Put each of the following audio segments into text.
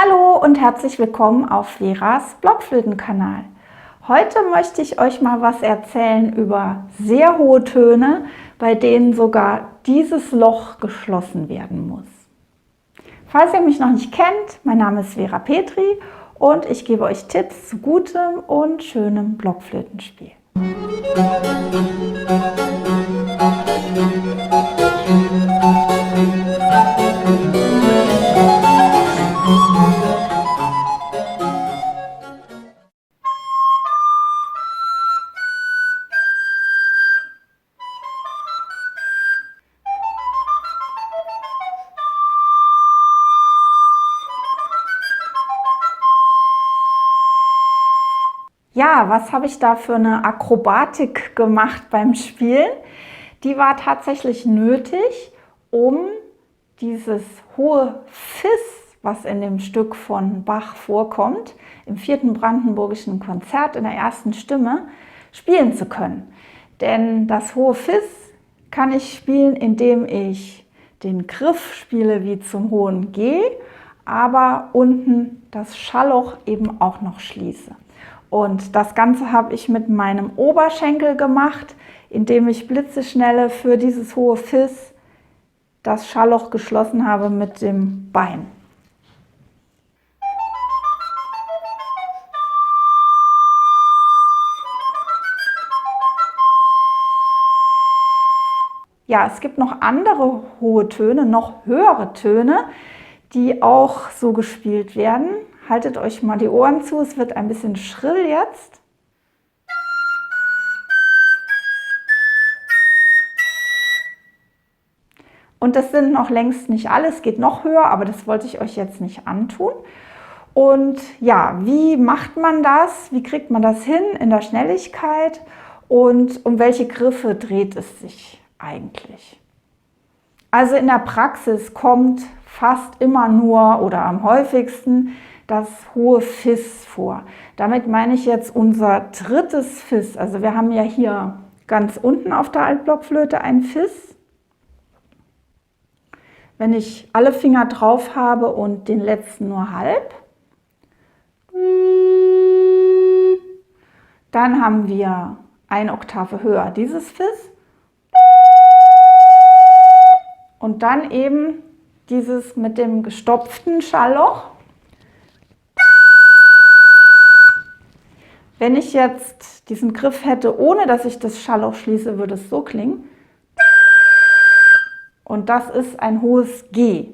Hallo und herzlich willkommen auf Veras Blockflötenkanal. Heute möchte ich euch mal was erzählen über sehr hohe Töne, bei denen sogar dieses Loch geschlossen werden muss. Falls ihr mich noch nicht kennt, mein Name ist Vera Petri und ich gebe euch Tipps zu gutem und schönem Blockflötenspiel. Ja, was habe ich da für eine Akrobatik gemacht beim Spielen? Die war tatsächlich nötig, um dieses hohe Fis, was in dem Stück von Bach vorkommt, im 4. Brandenburgischen Konzert in der ersten Stimme, spielen zu können. Denn das hohe Fis kann ich spielen, indem ich den Griff spiele wie zum hohen G, aber unten das Schallloch eben auch noch schließe. Und das Ganze habe ich mit meinem Oberschenkel gemacht, indem ich blitzeschnelle für dieses hohe Fis das Schallloch geschlossen habe mit dem Bein. Ja, es gibt noch andere hohe Töne, noch höhere Töne, die auch so gespielt werden. Haltet euch mal die Ohren zu, es wird ein bisschen schrill jetzt. Und das sind noch längst nicht alle, es geht noch höher, aber das wollte ich euch jetzt nicht antun. Und ja, wie macht man das? Wie kriegt man das hin in der Schnelligkeit? Und um welche Griffe dreht es sich eigentlich? Also in der Praxis kommt fast immer nur oder am häufigsten das hohe Fis vor. Damit meine ich jetzt unser drittes Fis. Also wir haben ja hier ganz unten auf der Altblockflöte ein Fis. Wenn ich alle Finger drauf habe und den letzten nur halb, dann haben wir eine Oktave höher dieses Fis und dann eben dieses mit dem gestopften Schallloch. Wenn ich jetzt diesen Griff hätte, ohne dass ich das Schallloch schließe, würde es so klingen. Und das ist ein hohes G.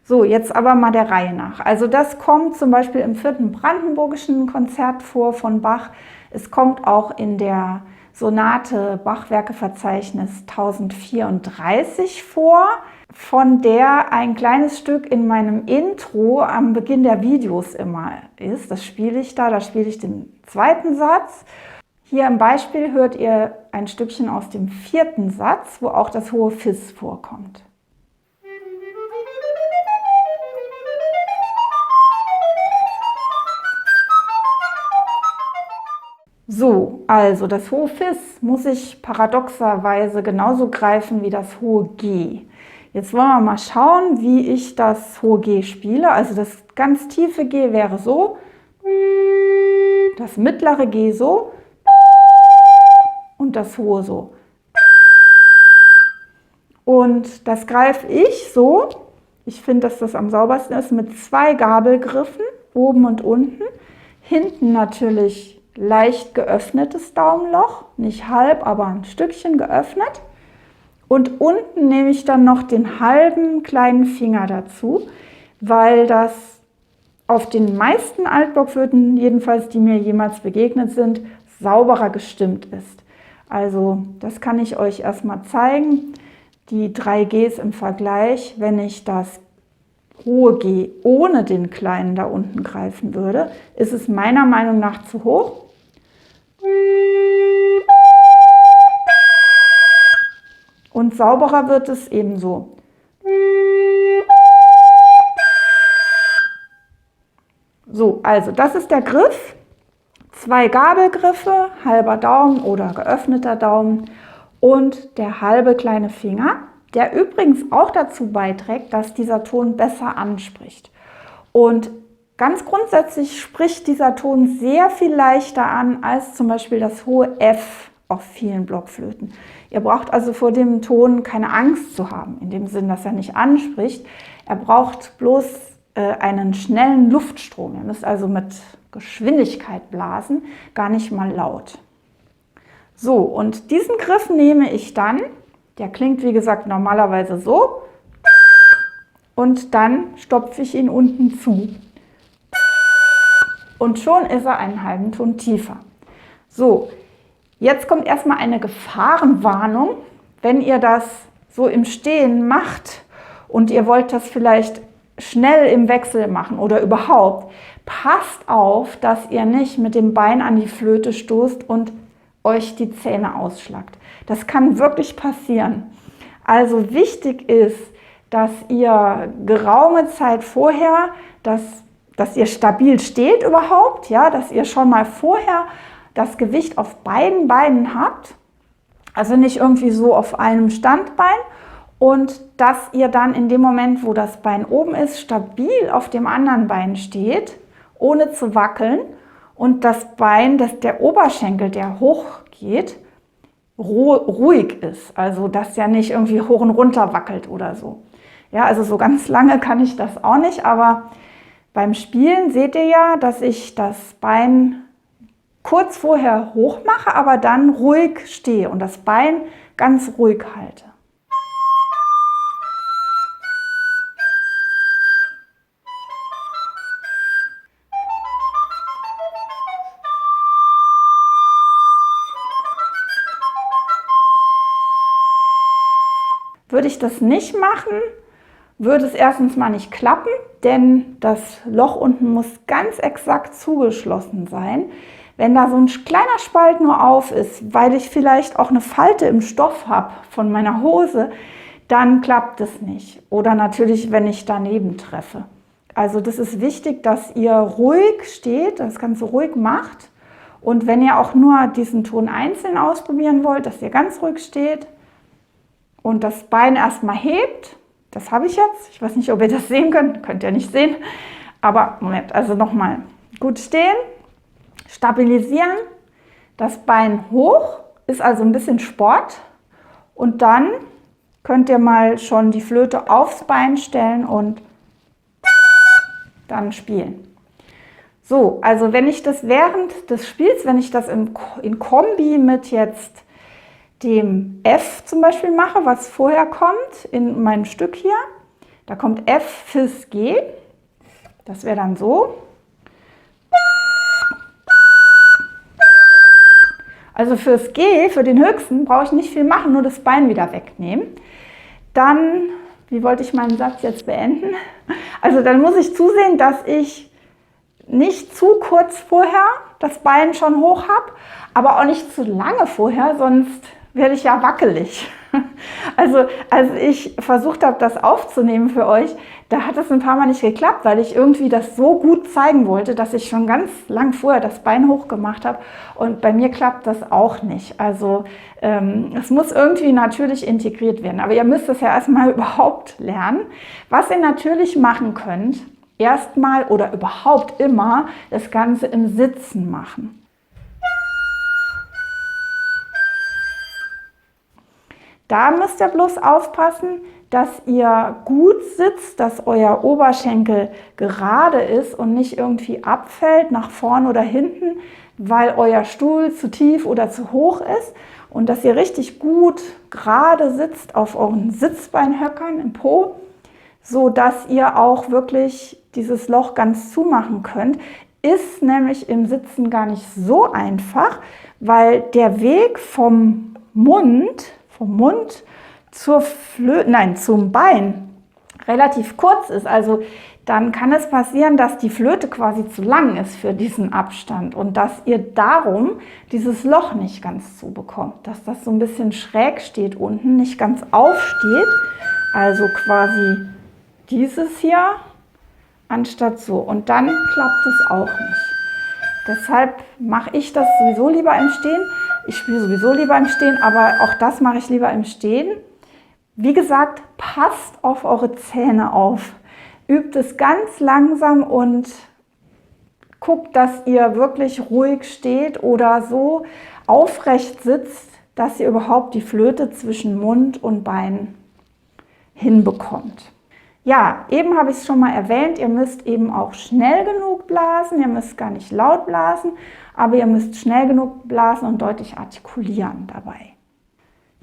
So, jetzt aber mal der Reihe nach. Also das kommt zum Beispiel im 4. Brandenburgischen Konzert vor von Bach. Es kommt auch in der Sonate Bachwerkeverzeichnis 1034 vor, von der ein kleines Stück in meinem Intro am Beginn der Videos immer ist. Das spiele ich da spiele ich den zweiten Satz. Hier im Beispiel hört ihr ein Stückchen aus dem 4. Satz, wo auch das hohe Fis vorkommt. So, also das hohe Fis muss ich paradoxerweise genauso greifen wie das hohe G. Jetzt wollen wir mal schauen, wie ich das hohe G spiele. Also das ganz tiefe G wäre so, das mittlere G so und das hohe so. Und das greife ich so, ich finde, dass das am saubersten ist, mit 2 Gabelgriffen, oben und unten. Hinten natürlich leicht geöffnetes Daumenloch, nicht halb, aber ein Stückchen geöffnet. Und unten nehme ich dann noch den halben kleinen Finger dazu, weil das auf den meisten Altblockflöten, jedenfalls die mir jemals begegnet sind, sauberer gestimmt ist. Also das kann ich euch erstmal zeigen. Die 3 Gs im Vergleich, wenn ich das hohe G ohne den kleinen da unten greifen würde, ist es meiner Meinung nach zu hoch. Und sauberer wird es ebenso. So, also das ist der Griff. 2 Gabelgriffe, halber Daumen oder geöffneter Daumen und der halbe kleine Finger, der übrigens auch dazu beiträgt, dass dieser Ton besser anspricht. Und ganz grundsätzlich spricht dieser Ton sehr viel leichter an als zum Beispiel das hohe F auf vielen Blockflöten. Ihr braucht also vor dem Ton keine Angst zu haben, in dem Sinn, dass er nicht anspricht. Er braucht bloß einen schnellen Luftstrom. Ihr müsst also mit Geschwindigkeit blasen, gar nicht mal laut. So, und diesen Griff nehme ich dann, der klingt wie gesagt normalerweise so, und dann stopfe ich ihn unten zu. Und schon ist er einen halben Ton tiefer. So, jetzt kommt erstmal eine Gefahrenwarnung. Wenn ihr das so im Stehen macht und ihr wollt das vielleicht schnell im Wechsel machen oder überhaupt, passt auf, dass ihr nicht mit dem Bein an die Flöte stoßt und euch die Zähne ausschlagt. Das kann wirklich passieren. Also wichtig ist, dass ihr geraume Zeit vorher, dass ihr stabil steht überhaupt, ja, dass ihr schon mal vorher das Gewicht auf beiden Beinen habt, also nicht irgendwie so auf einem Standbein, und dass ihr dann in dem Moment, wo das Bein oben ist, stabil auf dem anderen Bein steht, ohne zu wackeln, und das Bein, der Oberschenkel, der hochgeht, ruhig ist, also dass der nicht irgendwie hoch und runter wackelt oder so. Ja, also so ganz lange kann ich das auch nicht, aber beim Spielen seht ihr ja, dass ich das Bein kurz vorher hoch mache, aber dann ruhig stehe und das Bein ganz ruhig halte. Würde ich das nicht machen, würde es erstens mal nicht klappen, denn das Loch unten muss ganz exakt zugeschlossen sein. Wenn da so ein kleiner Spalt nur auf ist, weil ich vielleicht auch eine Falte im Stoff habe von meiner Hose, dann klappt es nicht. Oder natürlich, wenn ich daneben treffe. Also das ist wichtig, dass ihr ruhig steht, das Ganze ruhig macht. Und wenn ihr auch nur diesen Ton einzeln ausprobieren wollt, dass ihr ganz ruhig steht und das Bein erstmal hebt. Das habe ich jetzt. Ich weiß nicht, ob ihr das sehen könnt ihr nicht sehen. Aber Moment, also nochmal. Gut stehen, stabilisieren, das Bein hoch, ist also ein bisschen Sport. Und dann könnt ihr mal schon die Flöte aufs Bein stellen und dann spielen. So, also wenn ich das während des Spiels, wenn ich das in Kombi mit jetzt dem F zum Beispiel mache, was vorher kommt in meinem Stück hier. Da kommt F, Fis, G. Das wäre dann so. Also fürs G, für den höchsten, brauche ich nicht viel machen, nur das Bein wieder wegnehmen. Dann, wie wollte ich meinen Satz jetzt beenden? Also dann muss ich zusehen, dass ich nicht zu kurz vorher das Bein schon hoch habe, aber auch nicht zu lange vorher, sonst werde ich ja wackelig. Also als ich versucht habe, das aufzunehmen für euch, da hat es ein paar Mal nicht geklappt, weil ich irgendwie das so gut zeigen wollte, dass ich schon ganz lang vorher das Bein hoch gemacht habe, und bei mir klappt das auch nicht. Also es muss irgendwie natürlich integriert werden, aber ihr müsst es ja erstmal überhaupt lernen. Was ihr natürlich machen könnt, erstmal oder überhaupt immer das Ganze im Sitzen machen. Da müsst ihr bloß aufpassen, dass ihr gut sitzt, dass euer Oberschenkel gerade ist und nicht irgendwie abfällt nach vorn oder hinten, weil euer Stuhl zu tief oder zu hoch ist, und dass ihr richtig gut gerade sitzt auf euren Sitzbeinhöckern im Po, so dass ihr auch wirklich dieses Loch ganz zumachen könnt. Ist nämlich im Sitzen gar nicht so einfach, weil der Weg vom Mund zum Bein relativ kurz ist. Also dann kann es passieren, dass die Flöte quasi zu lang ist für diesen Abstand und dass ihr darum dieses Loch nicht ganz zubekommt, dass das so ein bisschen schräg steht unten, nicht ganz aufsteht. Also quasi dieses hier anstatt so, und dann klappt es auch nicht. Deshalb mache ich das sowieso lieber im Stehen. Ich spiele sowieso lieber im Stehen, aber auch das mache ich lieber im Stehen. Wie gesagt, passt auf eure Zähne auf. Übt es ganz langsam und guckt, dass ihr wirklich ruhig steht oder so aufrecht sitzt, dass ihr überhaupt die Flöte zwischen Mund und Bein hinbekommt. Ja, eben habe ich es schon mal erwähnt, ihr müsst eben auch schnell genug blasen, ihr müsst gar nicht laut blasen, aber ihr müsst schnell genug blasen und deutlich artikulieren dabei.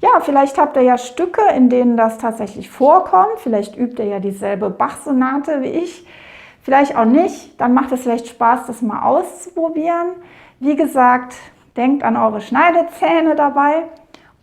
Ja, vielleicht habt ihr ja Stücke, in denen das tatsächlich vorkommt, vielleicht übt ihr ja dieselbe Bach-Sonate wie ich, vielleicht auch nicht, dann macht es vielleicht Spaß, das mal auszuprobieren. Wie gesagt, denkt an eure Schneidezähne dabei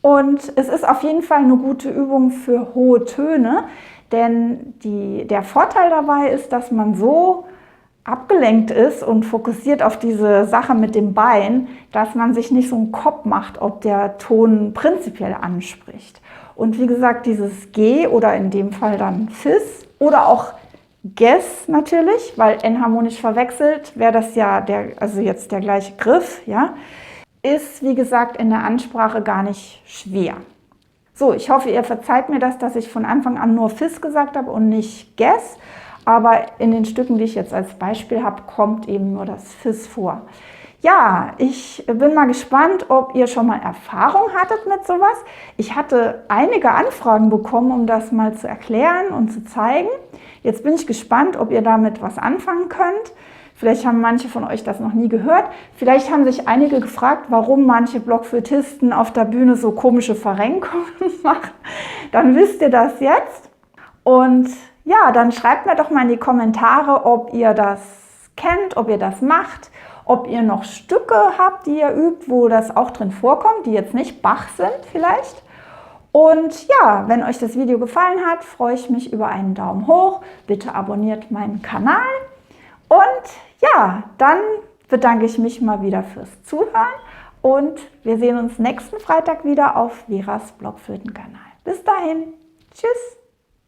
und es ist auf jeden Fall eine gute Übung für hohe Töne, denn der Vorteil dabei ist, dass man so abgelenkt ist und fokussiert auf diese Sache mit dem Bein, dass man sich nicht so einen Kopf macht, ob der Ton prinzipiell anspricht. Und wie gesagt, dieses G oder in dem Fall dann Fis oder auch Ges natürlich, weil enharmonisch verwechselt wäre das ja jetzt der gleiche Griff, ja, ist wie gesagt in der Ansprache gar nicht schwer. So, ich hoffe, ihr verzeiht mir das, dass ich von Anfang an nur Fis gesagt habe und nicht Ges. Aber in den Stücken, die ich jetzt als Beispiel habe, kommt eben nur das Fis vor. Ja, ich bin mal gespannt, ob ihr schon mal Erfahrung hattet mit sowas. Ich hatte einige Anfragen bekommen, um das mal zu erklären und zu zeigen. Jetzt bin ich gespannt, ob ihr damit was anfangen könnt. Vielleicht haben manche von euch das noch nie gehört. Vielleicht haben sich einige gefragt, warum manche Blockflötisten auf der Bühne so komische Verrenkungen machen. Dann wisst ihr das jetzt. Und ja, dann schreibt mir doch mal in die Kommentare, ob ihr das kennt, ob ihr das macht, ob ihr noch Stücke habt, die ihr übt, wo das auch drin vorkommt, die jetzt nicht Bach sind vielleicht. Und ja, wenn euch das Video gefallen hat, freue ich mich über einen Daumen hoch. Bitte abonniert meinen Kanal. Und ja, dann bedanke ich mich mal wieder fürs Zuhören und wir sehen uns nächsten Freitag wieder auf Veras Blockflötenkanal. Bis dahin, tschüss!